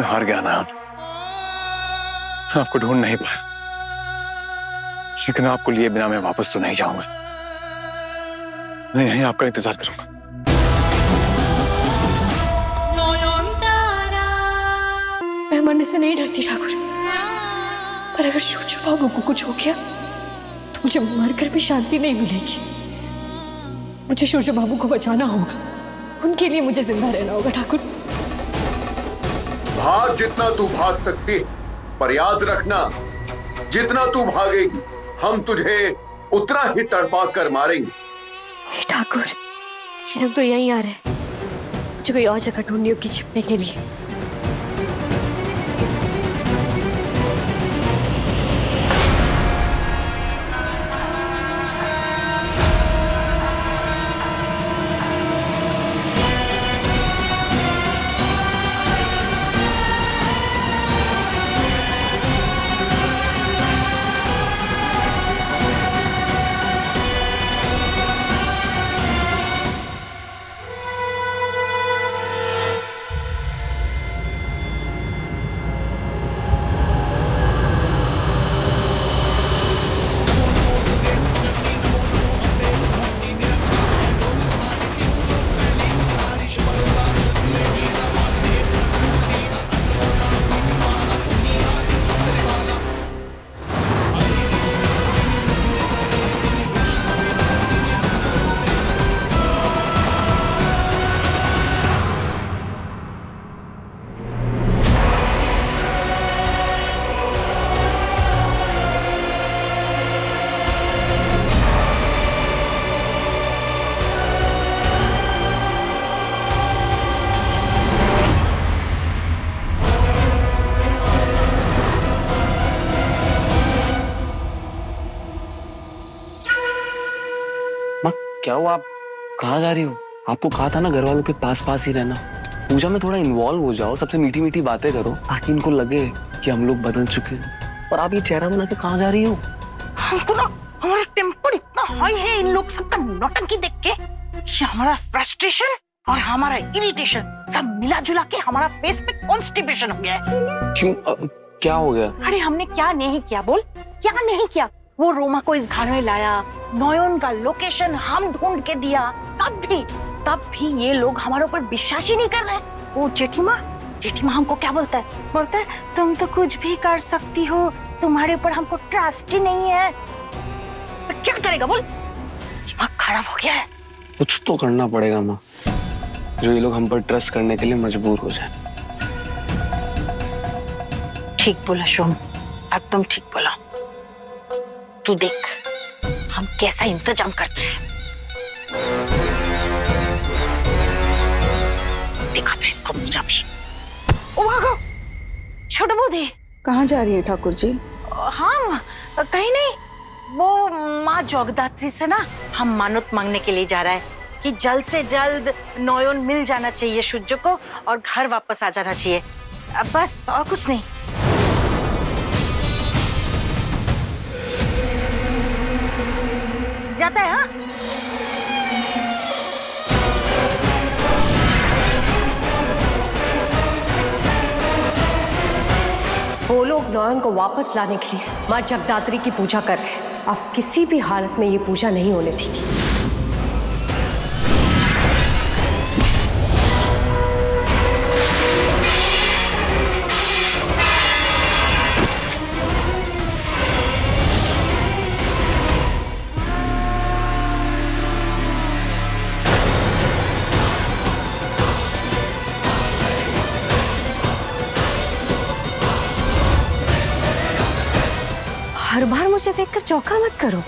हार गया ना, आपको ढूंढ नहीं पाया, लेकिन आपको लिए बिना मैं वापस तो नहीं जाऊंगा। मैं यहीं आपका इंतजार करूंगा। मैं मरने से नहीं डरती ठाकुर, पर अगर शूचू बाबू को कुछ हो गया तो मुझे मरकर भी शांति नहीं मिलेगी। मुझे शूचू बाबू को बचाना होगा, उनके लिए मुझे जिंदा रहना होगा ठाकुर। भाग जितना तू भाग सकती, पर याद रखना जितना तू भागेगी हम तुझे उतना ही तड़पा कर मारेंगे। ठाकुर, ये लोग तो यहीं आ रहे हैं, मुझे कोई और जगह ढूंढनी होगी छिपने के लिए। क्या हुआ? आप कहाँ जा रही हो? आपको कहा था ना घर वालों के पास पास ही रहना। पूजा में थोड़ा इन्वॉल्व हो जाओ, सबसे मीठी मीठी बातें करो ताकि इनको लगे कि हम लोग बदल चुके हैं। और आप ये चेहरा बना के कहाँ जा रही हो? हमको ना हमारा टेम्पर इतना हाई है इन लोग सबका नौटंकी देख के कि हमारा फ्रस्ट्रेशन और हमारा इरिटेशन सब मिला जुला के हमारा फेस पे कॉन्स्टिपेशन हो गया है। क्यों? क्या हो गया? अरे हमने क्या नहीं किया बोल, क्या नहीं किया? वो रोमा को इस घर में लाया, नोयन का लोकेशन हम ढूंढ के दिया, तब भी ये लोग हमारे ऊपर विश्वास ही नहीं कर रहे। वो जेठीमा हमको क्या बोलता है तुम तो कुछ भी कर सकती हो, तुम्हारे ऊपर हमको ट्रस्ट ही नहीं है। तो क्या करेगा बोल? दिमाग खराब हो गया है। कुछ तो करना पड़ेगा माँ, जो ये लोग हम पर ट्रस्ट करने के लिए मजबूर हो जाए। ठीक बोला शोम, एकदम ठीक बोला। तू देख हम कैसा इंतजाम करते हैं। दिखाते हैं इनको पूजा भी। ओ भागो छोटा बोधे। कहाँ जा रही है ठाकुर जी? हम कहीं नहीं, वो माँ जोगदात्री से ना हम मानत मांगने के लिए जा रहा है कि जल्द से जल्द नोयन मिल जाना चाहिए शुज्जो को और घर वापस आ जाना चाहिए, बस और कुछ नहीं। जाता है। हाँ वो लोग नोयन को वापस लाने के लिए माँ जगदात्री की पूजा कर रहे हैं। अब किसी भी हालत में ये पूजा नहीं होने देगी। हर बार मुझे देखकर चौंका मत करो।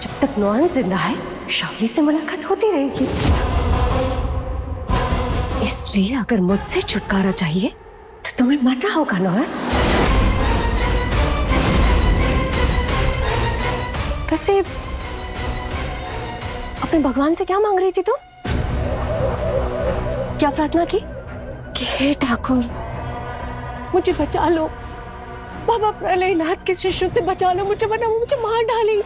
जब तक नोयन जिंदा है शावली से मुलाकात होती रहेगी। इसलिए अगर मुझसे छुटकारा चाहिए तो तुम्हें मरना होगा नोयन। वैसे अपने भगवान से क्या मांग रही थी तुम? क्या प्रार्थना की? कि हे ठाकुर मुझे बचा लो, बाबा प्रलयनाथ के शिष्यों से बचा लो मुझे, वरना वो मुझे मार डालेंगे।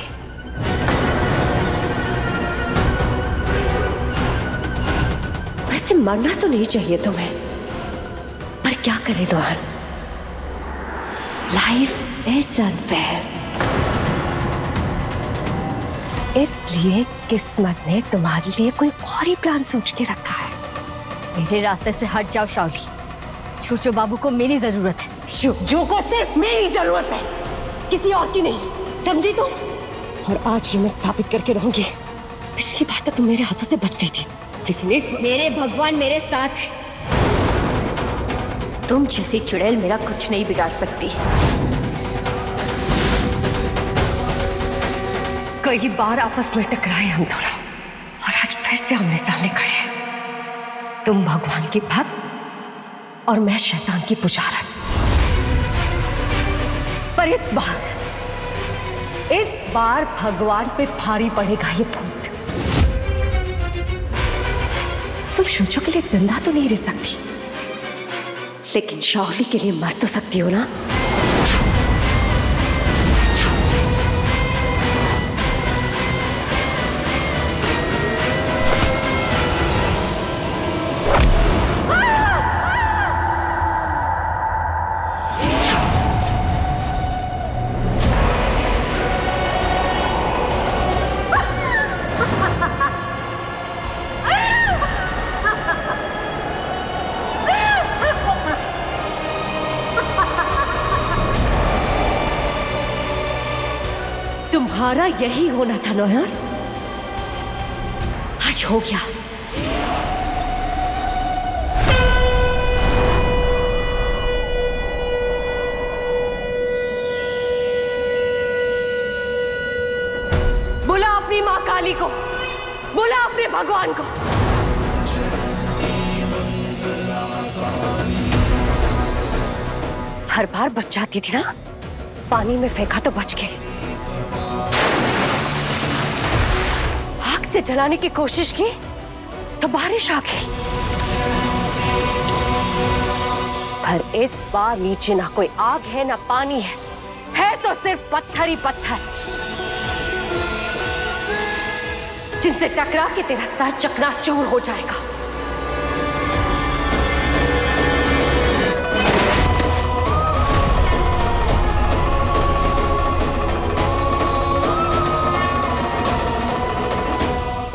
वैसे मरना तो नहीं चाहिए तुम्हें, क्या करें नौहन, लाइफ इज अनफेयर। इसलिए किस्मत ने तुम्हारे लिए कोई और ही प्लान सोच के रखा है। मेरे रास्ते से हट जाओ शाओली। शूरजो बाबू को मेरी जरूरत है। शूरजो को सिर्फ मेरी जरूरत है, किसी और की नहीं, समझी तुम? और आज ये मैं साबित करके रहूंगी। पिछली बार तो तुम मेरे हाथों से बच गई थी, लेकिन इस मेरे भगवान मेरे साथ है। तुम जैसी चुड़ैल मेरा कुछ नहीं बिगाड़ सकती। कई बार आपस में टकराए हम दोनों, और आज फिर से आमने सामने खड़े हैं। तुम भगवान की भक्त और मैं शैतान की पुजारन। पर इस बार भगवान पे भारी पड़ेगा ये भूत। तुम शूरजो के लिए जिंदा तो नहीं रह सकती, लेकिन शाओली के लिए मर तो सकती हो ना। तुम्हारा यही होना था नौहन, आज हो गया। बुला अपनी मां काली को, बुला अपने भगवान को। हर बार बच जाती थी ना, पानी में फेंका तो बच गए। आग से जलाने की कोशिश की तो बारिश आ गई। पर इस बार नीचे ना कोई आग है ना पानी है तो सिर्फ पत्थर ही पत्थर, जिनसे टकरा के तेरा सर चकनाचूर हो जाएगा।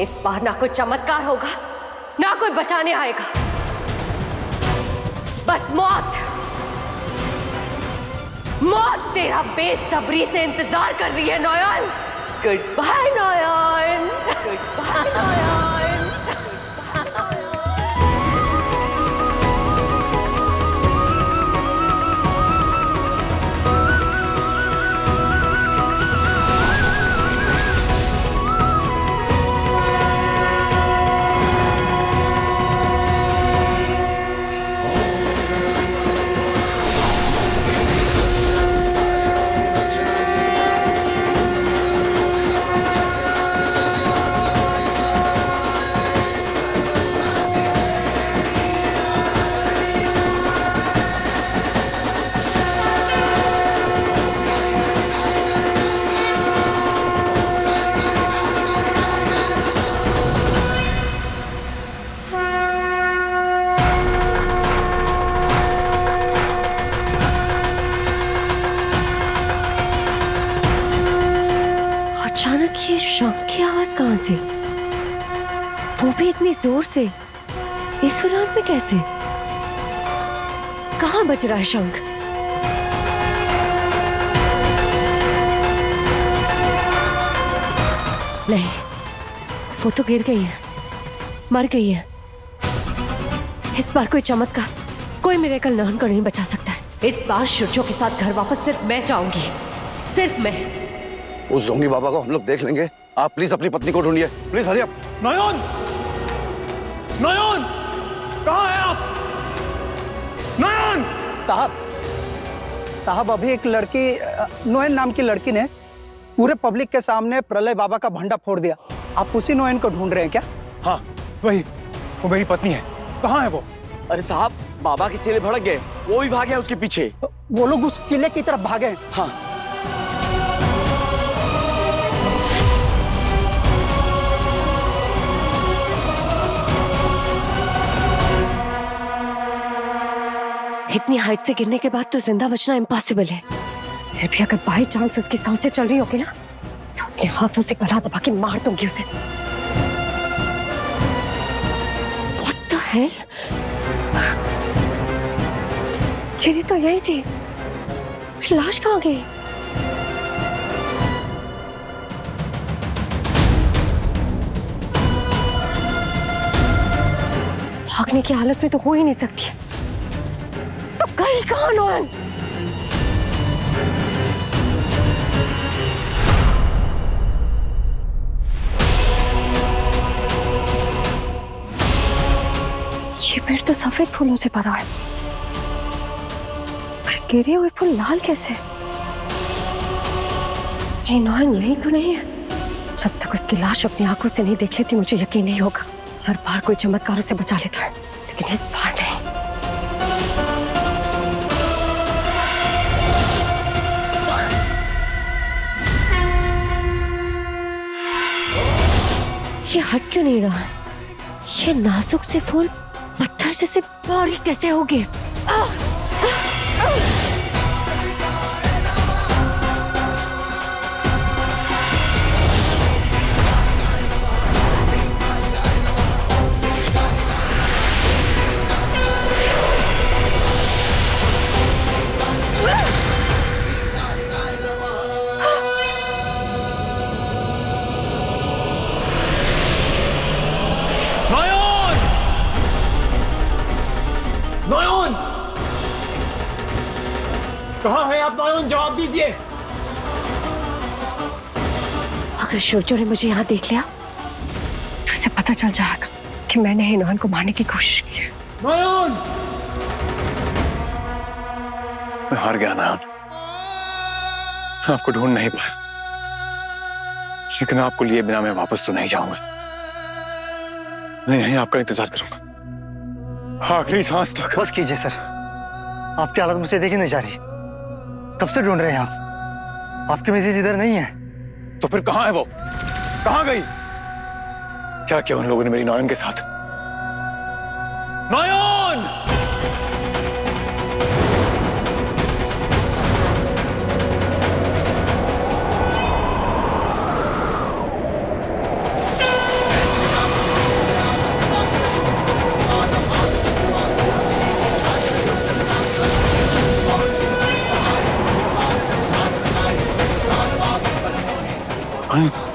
इस बार ना कोई चमत्कार होगा, ना कोई बचाने आएगा, बस मौत। मौत तेरा बेसब्री से इंतजार कर रही है नौयन। गुड बाय नौयन, गुड बाय नौयन। अचानक ये शंख की आवाज कहां से? वो भी इतनी जोर से, इस वीरान में कैसे? कहां बज रहा है शंख? नहीं, वो तो गिर गई है, मर गई है। इस बार कोई चमत्कार, कोई मिरेकल नौहन को नहीं बचा सकता है। इस बार शूरजो के साथ घर वापस सिर्फ मैं जाऊंगी, सिर्फ मैं। उस ढोंगी बाबा को हम लोग देख लेंगे। आप प्लीज अपनी पत्नी को ढूंढिए, प्लीज हरी अप। नयन, नयन, कहाँ है आप? नयन साहब अभी एक लड़की, नोयन नाम की लड़की ने पूरे पब्लिक के सामने प्रलय बाबा का भंडा फोड़ दिया। आप उसी नोयन को ढूंढ रहे हैं क्या? हाँ वही, वो मेरी पत्नी है। कहाँ है वो? अरे साहब, बाबा के चेले भड़क गए, वो भी भागे उसके पीछे। वो लोग उस किले की तरफ भागे हैं। हाँ। इतनी हाइट से गिरने के बाद तो जिंदा बचना इम्पॉसिबल है। फिर भी अगर बाई चांस उसकी सांसें चल रही होगी ना, तो अपने हाथों से गला दबा के मार दूंगी उसे। What the hell? गिरी तो यही थी, फिर लाश कहाँ गई? भागने की हालत में तो हो ही नहीं सकती। तो गई कहाँ नॉन? ये पेड़ तो सफेद फूलों से भरा है, पर गिरे हुए फूल लाल कैसे? ये नॉन यही तो नहीं है। जब तक उसकी लाश अपनी आंखों से नहीं देख लेती मुझे यकीन नहीं होगा। हर बार कोई चमत्कार उसे बचा लेता है, लेकिन इस बार नहीं। ये हट क्यों नहीं रहा? ये नाजुक से फूल पत्थर जैसे बारीक कैसे हो गए? नयन! कहाँ है आप नयन? जवाब दीजिए। अगर शोचो ने मुझे यहाँ देख लिया तो उसे पता चल जाएगा कि मैंने ही नॉन को मारने की कोशिश की है। नयन! मैं हार गया ना, आपको ढूंढ नहीं पाया, लेकिन आपको लिए बिना मैं वापस तो नहीं जाऊंगा। मैं यहीं आपका इंतजार करूंगा आखिरी सांस तक। बस कीजिए सर, आपकी हालत मुझसे देखी नहीं जा रही। कब से ढूंढ रहे हैं आप? आपकी मिसेज इधर नहीं है। तो फिर कहां है वो? कहां गई? क्या किया उन लोगों ने मेरी नॉयन के साथ? नयन! हाँ?